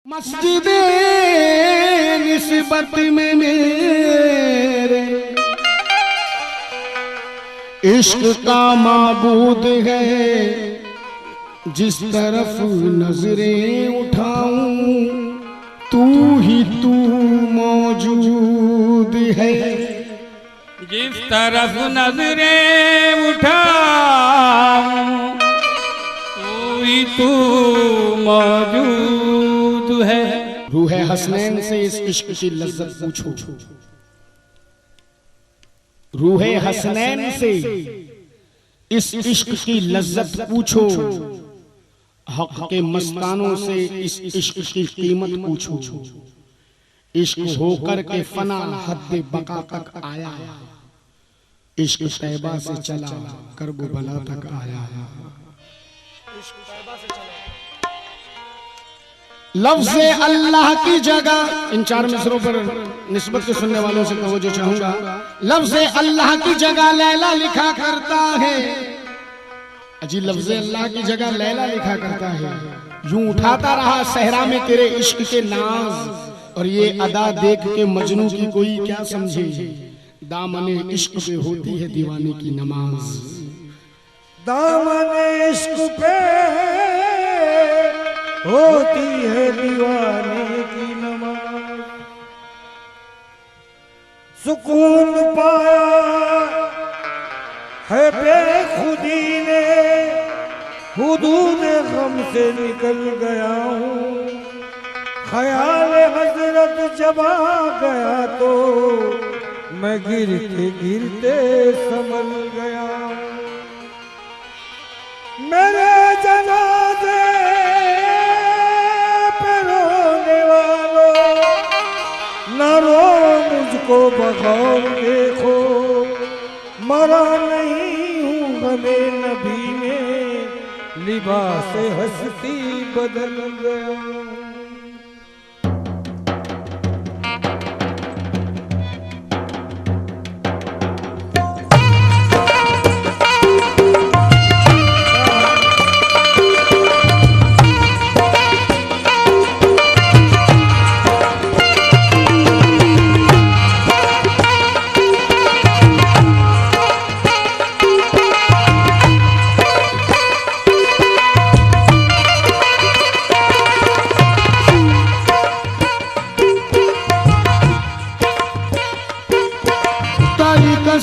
मस्जिद निस्बत में मेरे इश्क का माबूद है, जिस तरफ नजरें उठाऊं तू ही तू मौजूद है। जिस तरफ नजरें उठाऊं तू ही तू मौजूद है। रूहे हसनैन से इस इश्क की लज्जत पूछो, रूहे हसनैन से इस इश्क की लज्जत पूछो, हक के मस्तानों से इस इश्क की कीमत पूछो। इश्क होकर के फना हद बका तक आया, इश्क तैबा से चला करब बला तक आया। लफ्ज़ अल्लाह की जगह इन चार मिसरों पर निस्बत के सुनने वालों से तवज्जो चाहूंगा। लफ्ज़ अल्लाह की जगह लैला लिखा करता है, अजी लफ्ज़ अल्लाह की जगह लैला लिखा करता है। यूं उठाता रहा सहरा में तेरे इश्क के नाज, और ये अदा देख के मजनू की कोई क्या समझे, दामने इश्क पे होती है दीवाने की नमाज। दामने इश्क पे होती है दीवाने की नमाज। सुकून पाया है बेखुदी ने, हुदूद गम से निकल गया हूँ। ख्याल हजरत जब आ गया तो मैं गिरते गिरते संभल गया। मेरे जनाजे पे रोने वालों, न रो मुझको बगौर देखो। मरा नहीं हूँ गमे नबी में, लिबास हस्ती बदल गया।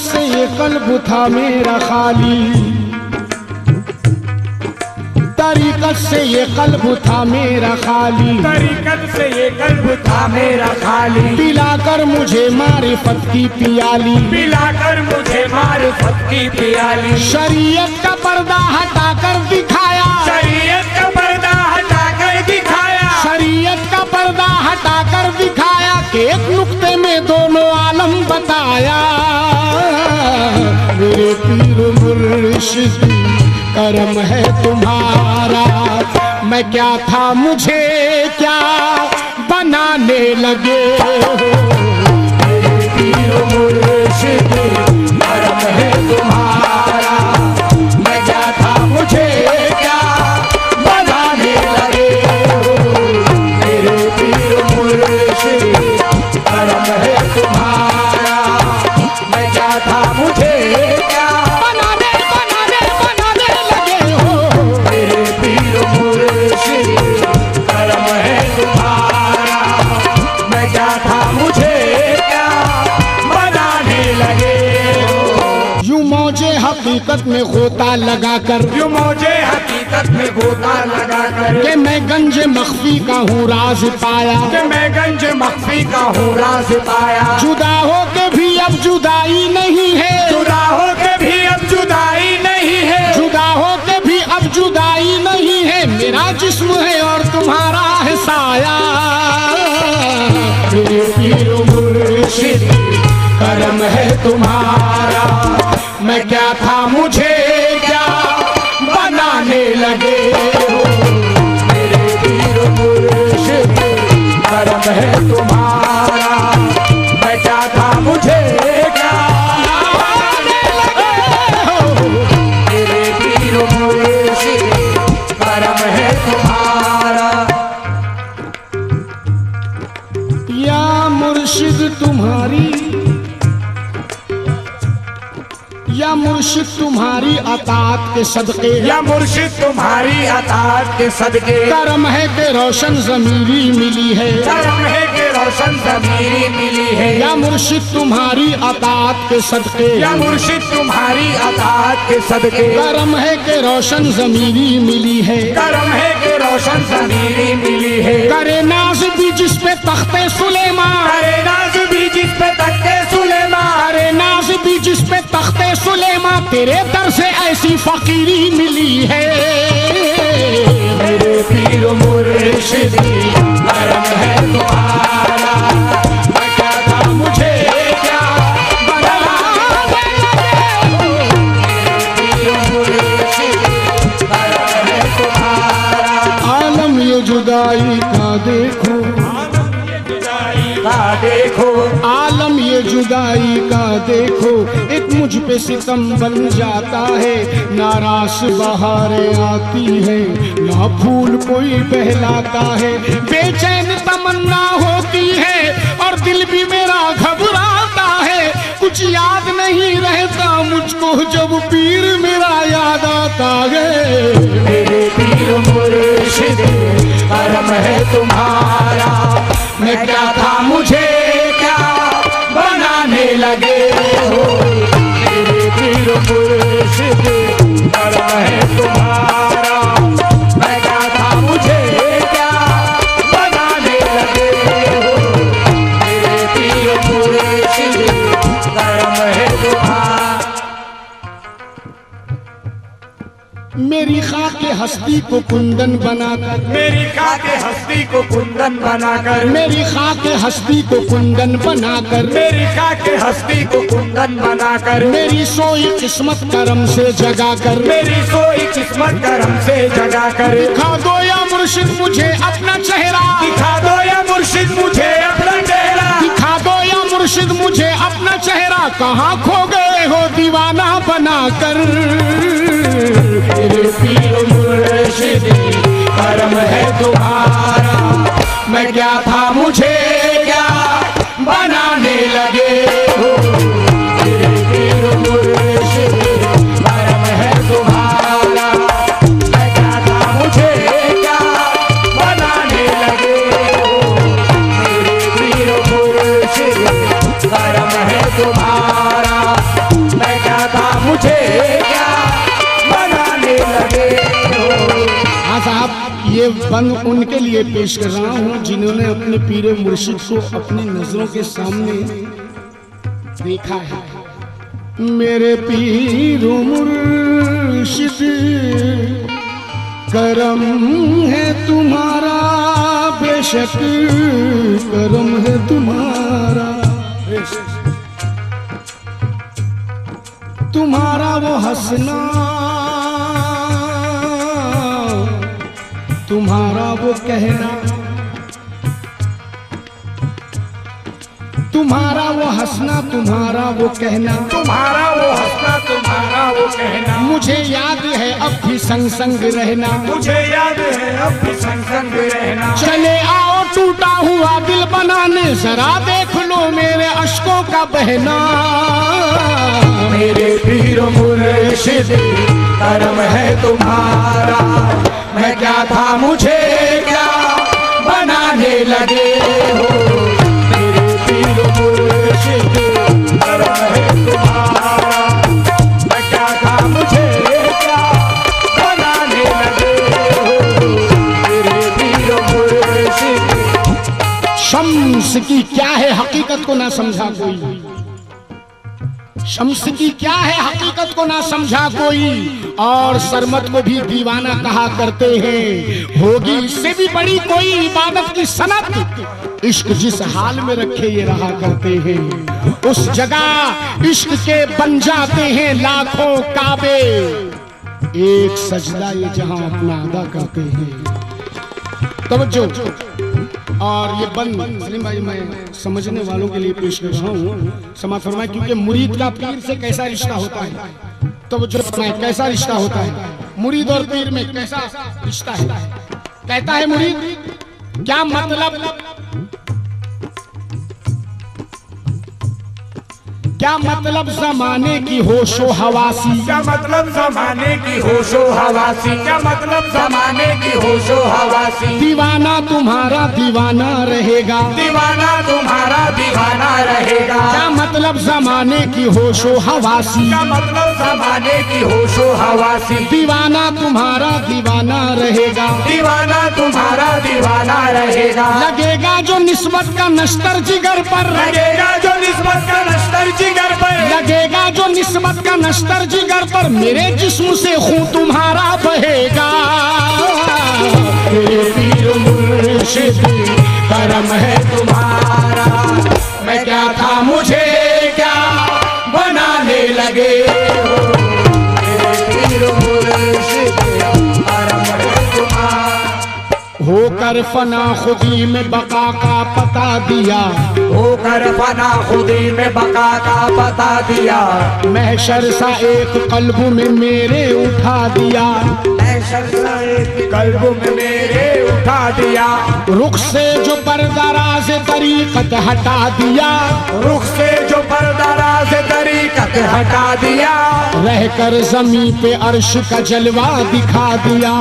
से ये कल्ब था मेरा खाली, तरीकत से ये कल्ब था मेरा खाली, तरीकत से ये कल्ब था मेरा खाली। पिलाकर मुझे मारिफत की पियाली, पिलाकर मुझे मारिफत की पियाली। शरीयत का पर्दा हटाकर दिखाया, शरीयत का पर्दा हटाकर दिखाया, शरीयत का पर्दा हटाकर दिखाया कि एक नुक्ते में दोनों आलम बताया। मेरे पीर मुर्शिद करम है तुम्हारा, मैं क्या था मुझे क्या बनाने लगे हो। मेरे पीर मुर्शिद करम है तुम्हारा, मैं क्या था मुझे क्या बनाने लगे हो। मेरे पीर मुर्शिद करम है तुम्हारा, मैं क्या था मुझे क्या बनाने लगे हो। मेरे पीर मुर्शिद करम है तुम्हारा, मैं क्या था मुझे क्या बनाने लगे हो। यूं मौजे हकीकत में गोता लगाकर, यूं मौजे हकीकत में गोता लगाकर, कि मैं गंज मख्फी का हूँ राज पाया, कि मैं गंज मख्फी का हूँ राज पाया। जुदा हो के भी अब जुदाई नहीं है, जुदा हो के भी अब जुदाई नहीं है, जुदा हो के भी अब जुदाई नहीं है। मेरा जिस्म है और तुम्हारा है साया। मेरे पीर मुर्शिद करम है तुम्हारा, मैं क्या था मुझे क्या बनाने लगे हो। मेरे पीर मुर्शिद करम है तुम्हारा, मैं क्या था मुझे क्या बनाने लगे हो। मेरे पीर मुर्शिद करम है तुम्हारा, या मुर्शिद तुम्हारी, या मुर्शिद तुम्हारी अतात के सदके, या मुर्शिद तुम्हारी अतात के सदके, करम है कि रोशन ज़मीरी मिली है, करम है कि रोशन ज़मीरी मिली है। या मुर्शिद तुम्हारी अतात के सदके, या मुर्शिद तुम्हारी अतात के सदके, करम है कि रोशन ज़मीरी मिली है, करम है कि रोशन ज़मीरी मिली है। करे नाज भी जिस पे तख्ते सुलेमान, करे नाज भी जिस पे तख्ते सुलेमान, करे नाज भी जिस पे तख्ते सुलेमान, तेरे दर से ऐसी फकीरी मिली है। मेरे पीर मुर्शिद करम है तुम्हारा, मैं क्या था मुझे क्या बनाने लगे हो। मेरे पीर मुर्शिद करम है तुम्हारा। आलम ये जुदाई का देखो, देखो आलम ये जुदाई का देखो, एक मुझ पे सितम बन जाता है, नाराज बहारें आती है, ना फूल कोई बहलाता है, बेचैन तमन्ना होती है और दिल भी मेरा घबराता है, कुछ याद नहीं रहता मुझको जब पीर मेरा याद आता है। मेरे पीर मुर्शिद करम है तुम्हारा, मैं क्या था मुझे क्या बनाने लगे हो। मेरे पीर मुर्शिद करम है तुम्हारा, मैं क्या था मुझे क्या बनाने लगे हो। मेरे पीर मुर्शिद करम है तुम्हारा। मेरी खाके हस्ती को कुंदन बनाकर, मेरी खाके हस्ती को कुंदन बनाकर, मेरी खाके हस्ती को कुंदन बनाकर, मेरी खाके हस्ती को कुंदन बनाकर, मेरी सोई किस्मत करम से जगाकर, मेरी सोई किस्मत करम से जगाकर, दिखा दो या मुर्शिद मुझे अपना चेहरा, दिखा दो या मुर्शिद मुझे अपना चेहरा, दिखा दो या मुर्शिद मुझे अपना चेहरा, कहाँ खो गए हो दीवाना बनाकर। मेरे पीर मुर्शिद करम है तुम्हारा, मैं क्या था मुझे क्या बनाने लगे हो। मेरे पीर मुर्शिद करम है तुम्हारा, मैं क्या था मुझे क्या बनाने लगे हो। मेरे पीर मुर्शिद करम है तुम्हारा, मैं क्या था मुझे क्या बनाने लगे हो। हाँ साहब, ये बंद उनके लिए पेश कर रहा हूँ जिन्होंने अपने पीरे मुर्शिद को अपनी नजरों के सामने देखा है। मेरे पीर मुर्शिद करम है तुम्हारा, बेशक करम है तुम्हारा, तुम्हारा वो हंसना, तुम्हारा वो कहना, तुम्हारा वो हंसना, तुम्हारा वो कहना, तुम्हारा वो हंसना, तुम्हारा वो कहना, मुझे याद है अब भी संग संग रहना, मुझे याद है अब भी संग संग रहना। चले आओ टूटा हुआ दिल बनाने, जरा देख लो मेरे अश्कों का बहना। मेरे पीर मुर्शिद करम है तुम्हारा, मैं क्या था मुझे क्या बनाने लगे हो। मेरे पीर मुर्शिद करम है तुम्हारा, मैं क्या था मुझे क्या बनाने लगे हो। मेरे पीर मुर्शिद। शम्स की क्या है हकीकत को ना समझा कोई, शम्स की क्या है हकीकत को ना समझा कोई, और सरमत को भी दीवाना कहा करते हैं। होगी इससे भी बड़ी कोई इबादत की सनत, इश्क जिस हाल में रखे ये रहा करते हैं, उस जगह इश्क के बन जाते हैं लाखों काबे, एक सजदा ये जहां अपना अदा करते हैं। तवज्जो। और ये बंद सलीम भाई मैं समझने वालों के लिए पेश कर रहा हूँ, समाज फरमाए, क्योंकि मुरीद का पीर से कैसा रिश्ता होता है, तो जो कैसा रिश्ता होता है मुरीद और पीर में, कैसा रिश्ता है। कहता है मुरीद, क्या मतलब क्या मतलब जमाने की होशो हवासी, क्या मतलब जमाने की होशो हवासी, क्या मतलब जमाने की होशो हवासी। दीवाना तुम्हारा दीवाना रहेगा, दीवाना तुम्हारा दीवाना रहेगा। क्या मतलब जमाने की होशो हवासी, क्या मतलब जमाने की होशो हवासी। दीवाना तुम्हारा दीवाना रहेगा, दीवाना तुम्हारा दीवाना रहेगा। लगेगा जो निस्बत का नश्तर जिगर पर, लगेगा जो निस्बत का नश्तर जिगर पर, लगेगा जो निस्बत का नश्तर जिगर पर, मेरे जिस्म से खून तुम्हारा बहेगा। मेरे पीर मुर्शिद करम है तुम्हारा, मैं क्या था मुझे क्या बनाने लगे हो। मेरे पीर मुर्शिद करम है तुम्हारा। होकर फना खुदी में बका का पता दिया, होकर फना खुदी में बका का बता दिया। महशर सा एक कल्ब में मेरे उठा दिया, कल्ब में मेरे उठा दिया। रुख से जो पर्दाराज तरीकत हटा दिया, रुख से जो पर्दाराज तरीकत हटा दिया। रहकर जमी पे अर्श का जलवा दिखा दिया,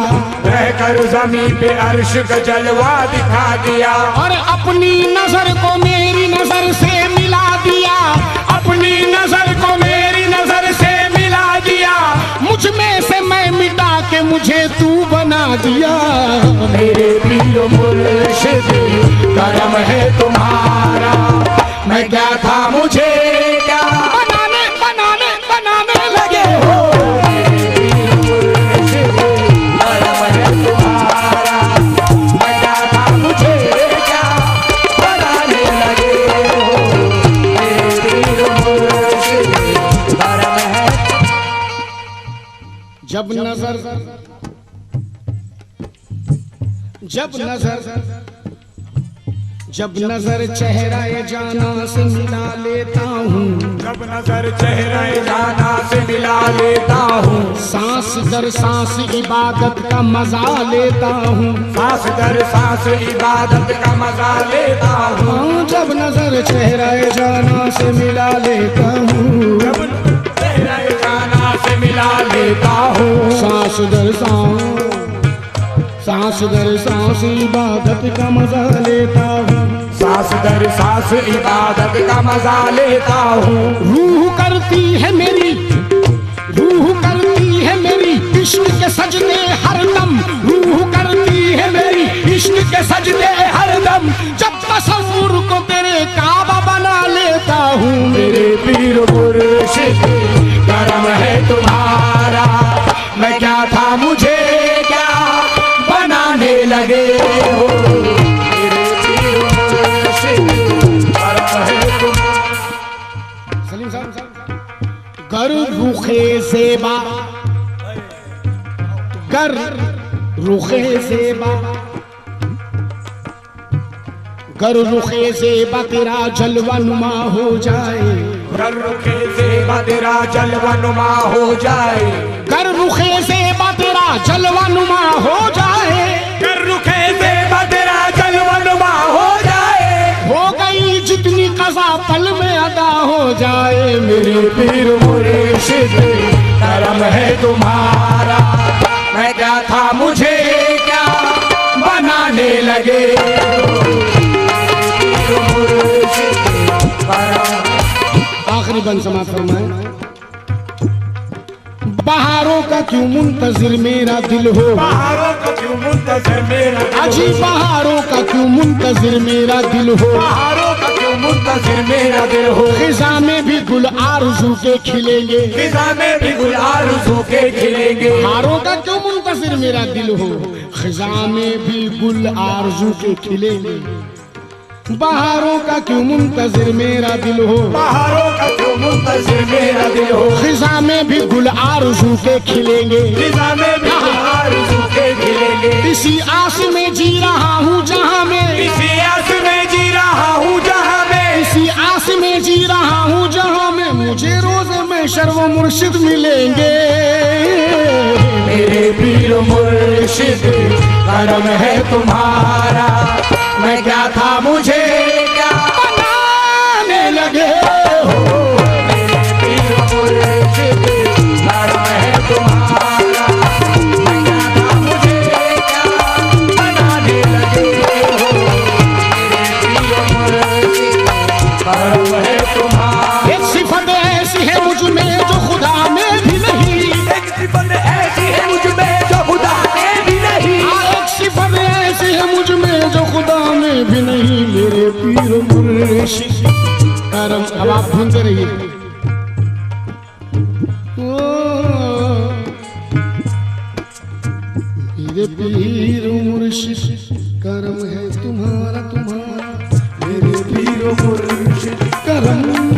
रहकर जमीन पे अर्श का जलवा दिखा दिया। और अपनी नजर को मेरी नजर से मिला दिया, अपनी नजर को मेरी नजर से मिला दिया। मुझ में से मैं मिटा के मुझे तू बना दिया। मेरे पीर मुर्शिद करम है तुम्हारा, मैं क्या था मुझे क्या बनाने बनाने बनाने लगे हो। मेरे पीर मुर्शिद करम है तुम्हारा, मैं क्या था मुझे क्या बनाने लगे हो। मेरे पीर मुर्शिद करम है। जब नजर जब नजर चेहरा जाना से मिला लेता हूँ, जब नजर चेहरा जाना से मिला लेता हूँ। सांस दर सांस इबादत का मजा लेता हूँ, सांस दर सांस इबादत का मजा लेता हूँ। हाँ, जब नजर चेहरा जाना से मिला लेता हूँ, जब चेहरा जाना से मिला लेता हूँ। सांस दर सांस इबादत का मजा लेता हूँ, सांस दर सांस इबादत का मजा लेता हूँ। रूह करती है मेरी इश्क के सजदे हरदम, रूह करती है मेरी इश्क के सजदे हरदम। जब तसव्वुर को तेरे काबा बना लेता हूँ। मेरे पीर मुर्शिद करम है तुम्हारा, मैं क्या था मुझे क्या बनाने लगे हो। मेरे पीर मुर्शिद करम है तुम्हारा। सलीम साहब, गर रुखे ज़ेबा, गर रुखे ज़ेबा, गर रुखे ज़ेबा तेरा जलवा नुमा हो जाए, गर रुखे ज़ेबा तेरा जलवा नुमा हो जाए। गर रुखे ज़ेबा तेरा जलवा नुमा हो जाए, गर रुखे ज़ेबा तेरा जलवा नुमा हो जाए। हो गई जितनी कज़ा पल में अदा हो जाए। मेरे पीर मुर्शिद करम है तुम्हारा, मैं क्या था मुझे क्या बनाने लगे हो। पीर मुर्शिद करम। आखिरी बंद समाप्त फरमाए। बहारों का क्यों मुंतजिर मेरा दिल हो, बहारों का क्यों मुंतजिर मेरा दिल हो। अजी बहारों का क्यों मुंतजिर मेरा दिल हो, बहारों का क्यों मुंतजिर मेरा दिल हो। खिजा में भी गुल आरज़ू के खिलेंगे, खिजा में भी गुल आरज़ू के खिलेंगे। बहारों का क्यों मुंतजिर मेरा दिल हो, खिजा में भी गुल आरज़ू के खिलेंगे। बहारों का क्यों मुंतजिर मेरा दिल हो, बहारों का क्यों मुंतजिर मेरा दिल हो। खिजा में भी गुल आरज़ू के खिलेंगे, खिजा में भी गुल आरज़ू के खिलेंगे। इसी आस में जी रहा हूँ जहाँ में, इसी आस में जी रहा हूँ जहाँ में, इसी आस में जी रहा हूँ जहाँ में मुझे रोज़ में शर्व मुर्शिद मिलेंगे। मेरे पीर मुर्शिद करम है तुम्हारा, मैं क्या था मुझे क्या बनाने लगे हो। भी नहीं मेरे पीर मुर्शिद करम। अब आप सुनते रहिए। मेरे पीर मुर्शिद करम है तुम्हारा तुम्हारा, मेरे पीर मुर्शिद करम